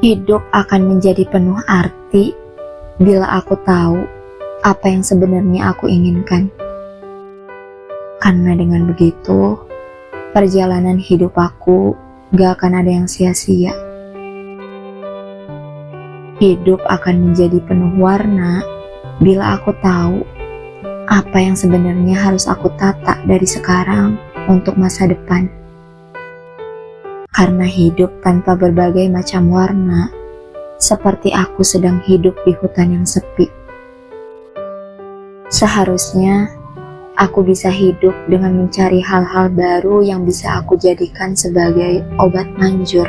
Hidup akan menjadi penuh arti bila aku tahu apa yang sebenarnya aku inginkan. Karena dengan begitu, perjalanan hidup aku gak akan ada yang sia-sia. Hidup akan menjadi penuh warna bila aku tahu apa yang sebenarnya harus aku tata dari sekarang untuk masa depan. Karena hidup tanpa berbagai macam warna, seperti aku sedang hidup di hutan yang sepi. Seharusnya aku bisa hidup dengan mencari hal-hal baru yang bisa aku jadikan sebagai obat manjur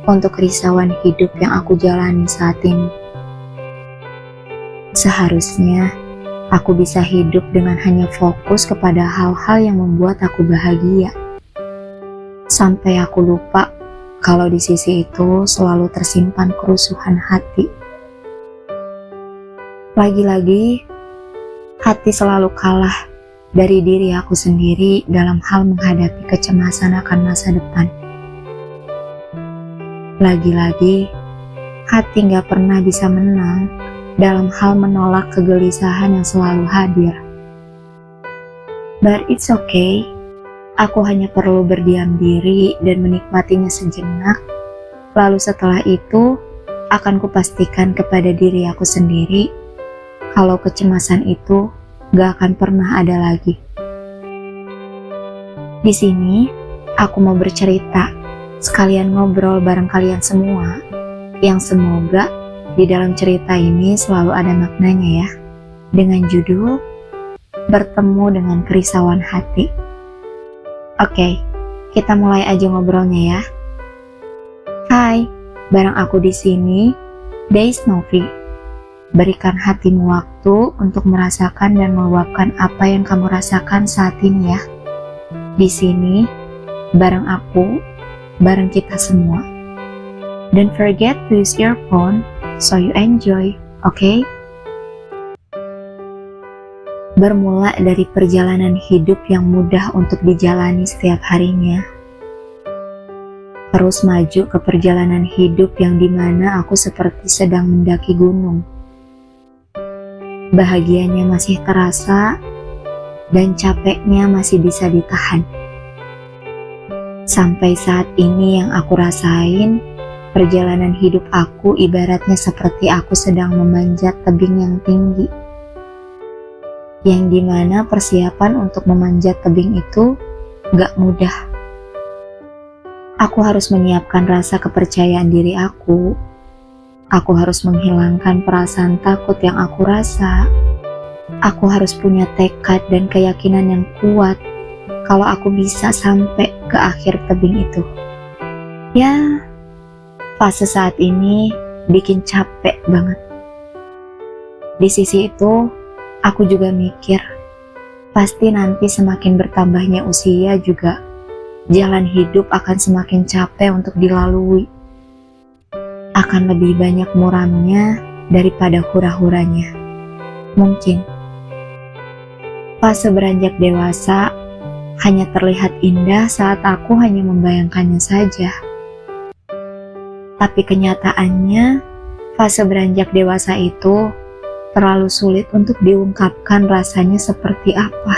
untuk kerisauan hidup yang aku jalani saat ini. Seharusnya aku bisa hidup dengan hanya fokus kepada hal-hal yang membuat aku bahagia. Sampai aku lupa kalau di sisi itu selalu tersimpan kerusuhan hati. Lagi-lagi, hati selalu kalah dari diri aku sendiri dalam hal menghadapi kecemasan akan masa depan. Lagi-lagi, hati gak pernah bisa menang dalam hal menolak kegelisahan yang selalu hadir. But it's okay. Aku hanya perlu berdiam diri dan menikmatinya sejenak. Lalu setelah itu, akan kupastikan kepada diri aku sendiri kalau kecemasan itu gak akan pernah ada lagi. Di sini, aku mau bercerita, sekalian ngobrol bareng kalian semua, yang semoga di dalam cerita ini selalu ada maknanya ya, dengan judul Bertemu dengan Kerisauan Hati. Oke, kita mulai aja ngobrolnya ya. Hai, bareng aku di sini, Days Novi. Berikan hatimu waktu untuk merasakan dan meluapkan apa yang kamu rasakan saat ini ya. Di sini, bareng aku, bareng kita semua. Don't forget to use earphone so you enjoy, okay? Bermula dari perjalanan hidup yang mudah untuk dijalani setiap harinya. Terus maju ke perjalanan hidup yang dimana aku seperti sedang mendaki gunung. Bahagianya masih terasa dan capeknya masih bisa ditahan. Sampai saat ini yang aku rasain, perjalanan hidup aku ibaratnya seperti aku sedang memanjat tebing yang tinggi. Yang dimana persiapan untuk memanjat tebing itu gak mudah. Aku harus menyiapkan rasa kepercayaan diri aku. Aku harus menghilangkan perasaan takut yang aku rasa. Aku harus punya tekad dan keyakinan yang kuat kalau aku bisa sampai ke akhir tebing itu. Ya, fase saat ini bikin capek banget. Di sisi itu, aku juga mikir, pasti nanti semakin bertambahnya usia juga, jalan hidup akan semakin capek untuk dilalui. Akan lebih banyak muramnya daripada hura-huranya. Mungkin. Fase beranjak dewasa hanya terlihat indah saat aku hanya membayangkannya saja. Tapi kenyataannya, fase beranjak dewasa itu terlalu sulit untuk diungkapkan rasanya seperti apa.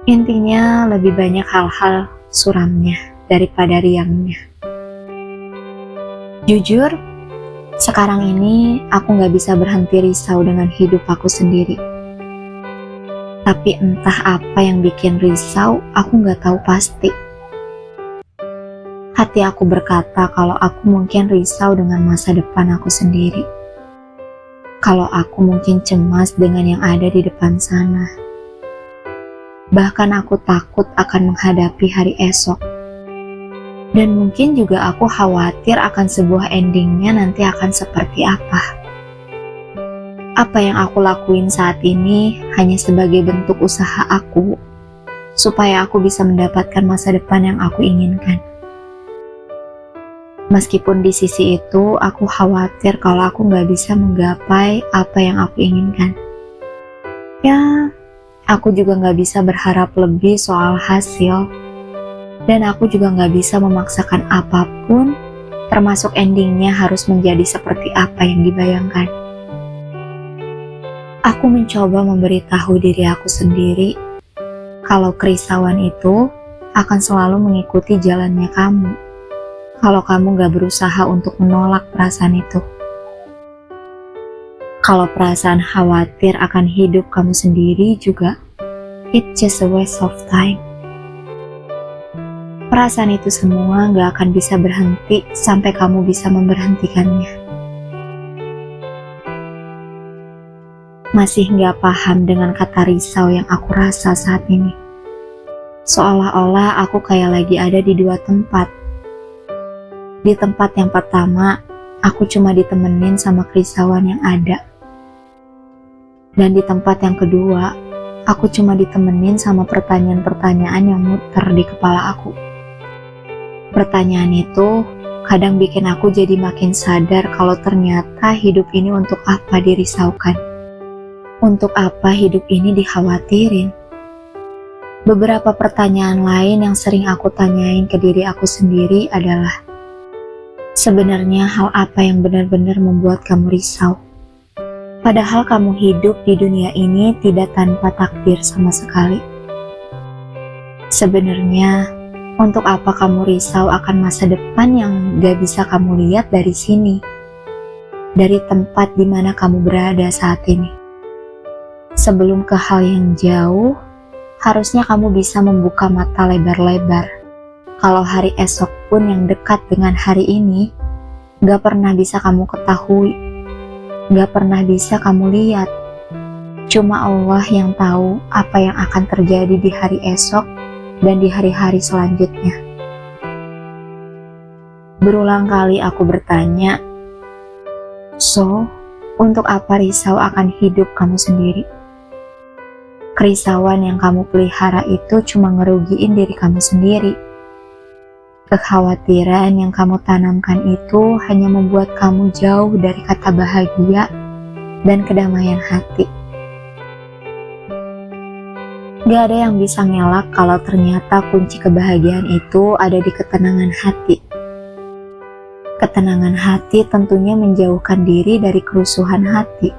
Intinya lebih banyak hal-hal suramnya daripada riangnya. Jujur, sekarang ini aku gak bisa berhenti risau dengan hidup aku sendiri. Tapi entah apa yang bikin risau, aku gak tahu pasti. Hati aku berkata kalau aku mungkin risau dengan masa depan aku sendiri. Kalau aku mungkin cemas dengan yang ada di depan sana. Bahkan aku takut akan menghadapi hari esok. Dan mungkin juga aku khawatir akan sebuah endingnya nanti akan seperti apa. Apa yang aku lakuin saat ini hanya sebagai bentuk usaha aku, supaya aku bisa mendapatkan masa depan yang aku inginkan. Meskipun di sisi itu aku khawatir kalau aku gak bisa menggapai apa yang aku inginkan. Ya, aku juga gak bisa berharap lebih soal hasil. Dan aku juga gak bisa memaksakan apapun termasuk endingnya harus menjadi seperti apa yang dibayangkan. Aku mencoba memberitahu diri aku sendiri kalau kerisauan itu akan selalu mengikuti jalannya kamu kalau kamu gak berusaha untuk menolak perasaan itu. Kalau perasaan khawatir akan hidup kamu sendiri juga, it's just a waste of time. Perasaan itu semua gak akan bisa berhenti sampai kamu bisa memberhentikannya. Masih gak paham dengan kata risau yang aku rasa saat ini. Seolah-olah aku kayak lagi ada di dua tempat. Di tempat yang pertama, aku cuma ditemenin sama kerisauan yang ada. Dan di tempat yang kedua, aku cuma ditemenin sama pertanyaan-pertanyaan yang muter di kepala aku. Pertanyaan itu kadang bikin aku jadi makin sadar kalau ternyata hidup ini untuk apa dirisaukan. Untuk apa hidup ini dikhawatirin? Beberapa pertanyaan lain yang sering aku tanyain ke diri aku sendiri adalah, sebenarnya hal apa yang benar-benar membuat kamu risau? Padahal kamu hidup di dunia ini tidak tanpa takdir sama sekali. Sebenarnya, untuk apa kamu risau akan masa depan yang gak bisa kamu lihat dari sini? Dari tempat di mana kamu berada saat ini. Sebelum ke hal yang jauh, harusnya kamu bisa membuka mata lebar-lebar. Kalau hari esok pun yang dekat dengan hari ini, gak pernah bisa kamu ketahui, gak pernah bisa kamu lihat. Cuma Allah yang tahu apa yang akan terjadi di hari esok dan di hari-hari selanjutnya. Berulang kali aku bertanya, so, untuk apa risau akan hidup kamu sendiri? Kerisauan yang kamu pelihara itu cuma ngerugiin diri kamu sendiri. Kekhawatiran yang kamu tanamkan itu hanya membuat kamu jauh dari kata bahagia dan kedamaian hati. Gak ada yang bisa ngelak kalau ternyata kunci kebahagiaan itu ada di ketenangan hati. Ketenangan hati tentunya menjauhkan diri dari kerusuhan hati.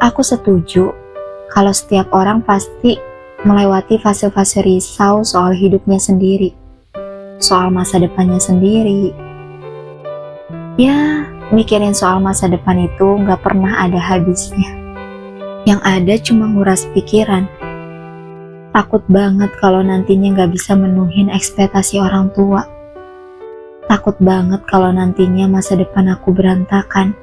Aku setuju kalau setiap orang pasti melewati fase-fase risau soal hidupnya sendiri, soal masa depannya sendiri. Ya, mikirin soal masa depan itu gak pernah ada habisnya. Yang ada cuma nguras pikiran. Takut banget kalau nantinya gak bisa menuhin ekspektasi orang tua. Takut banget kalau nantinya masa depan aku berantakan.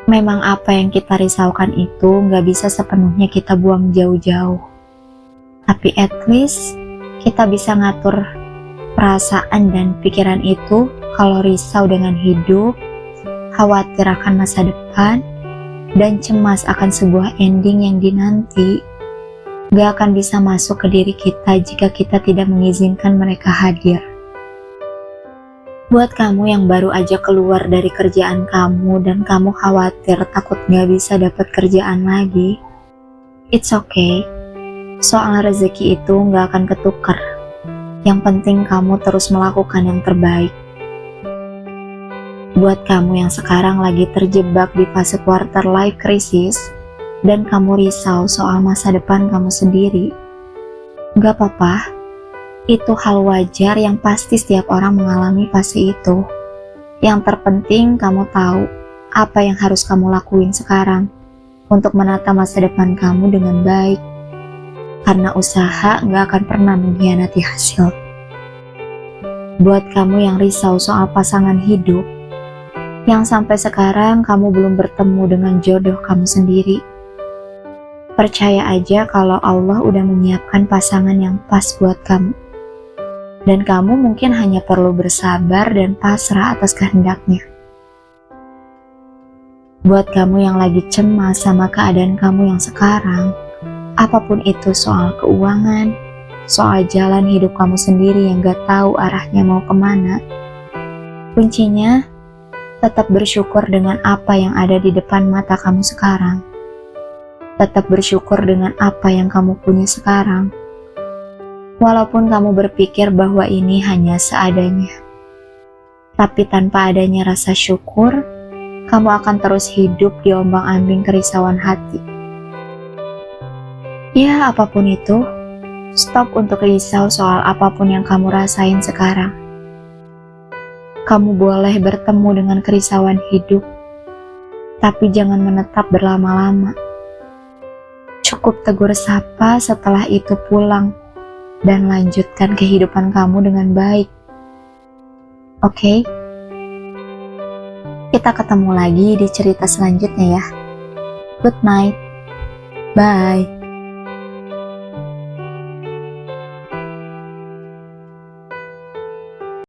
Memang apa yang kita risaukan itu gak bisa sepenuhnya kita buang jauh-jauh. Tapi at least kita bisa ngatur perasaan dan pikiran itu kalau risau dengan hidup, khawatir akan masa depan, dan cemas akan sebuah ending yang dinanti. Gak akan bisa masuk ke diri kita jika kita tidak mengizinkan mereka hadir. Buat kamu yang baru aja keluar dari kerjaan kamu dan kamu khawatir takut gak bisa dapat kerjaan lagi, it's okay. Soal rezeki itu gak akan ketukar. Yang penting kamu terus melakukan yang terbaik. Buat kamu yang sekarang lagi terjebak di fase quarter life crisis dan kamu risau soal masa depan kamu sendiri, gak apa-apa. Itu hal wajar yang pasti setiap orang mengalami fase itu. Yang terpenting kamu tahu apa yang harus kamu lakuin sekarang untuk menata masa depan kamu dengan baik. Karena usaha gak akan pernah mengkhianati hasil. Buat kamu yang risau soal pasangan hidup, yang sampai sekarang kamu belum bertemu dengan jodoh kamu sendiri, percaya aja kalau Allah udah menyiapkan pasangan yang pas buat kamu. Dan kamu mungkin hanya perlu bersabar dan pasrah atas kehendaknya. Buat kamu yang lagi cemas sama keadaan kamu yang sekarang, apapun itu soal keuangan, soal jalan hidup kamu sendiri yang gak tahu arahnya mau kemana, kuncinya tetap bersyukur dengan apa yang ada di depan mata kamu sekarang. Tetap bersyukur dengan apa yang kamu punya sekarang. Walaupun kamu berpikir bahwa ini hanya seadanya. Tapi tanpa adanya rasa syukur, kamu akan terus hidup di ombang-ambing kerisauan hati. Ya, apapun itu, stop untuk risau soal apapun yang kamu rasain sekarang. Kamu boleh bertemu dengan kerisauan hidup, tapi jangan menetap berlama-lama. Cukup tegur sapa, setelah itu pulang dan lanjutkan kehidupan kamu dengan baik. Oke? Kita ketemu lagi di cerita selanjutnya ya. Good night. Bye.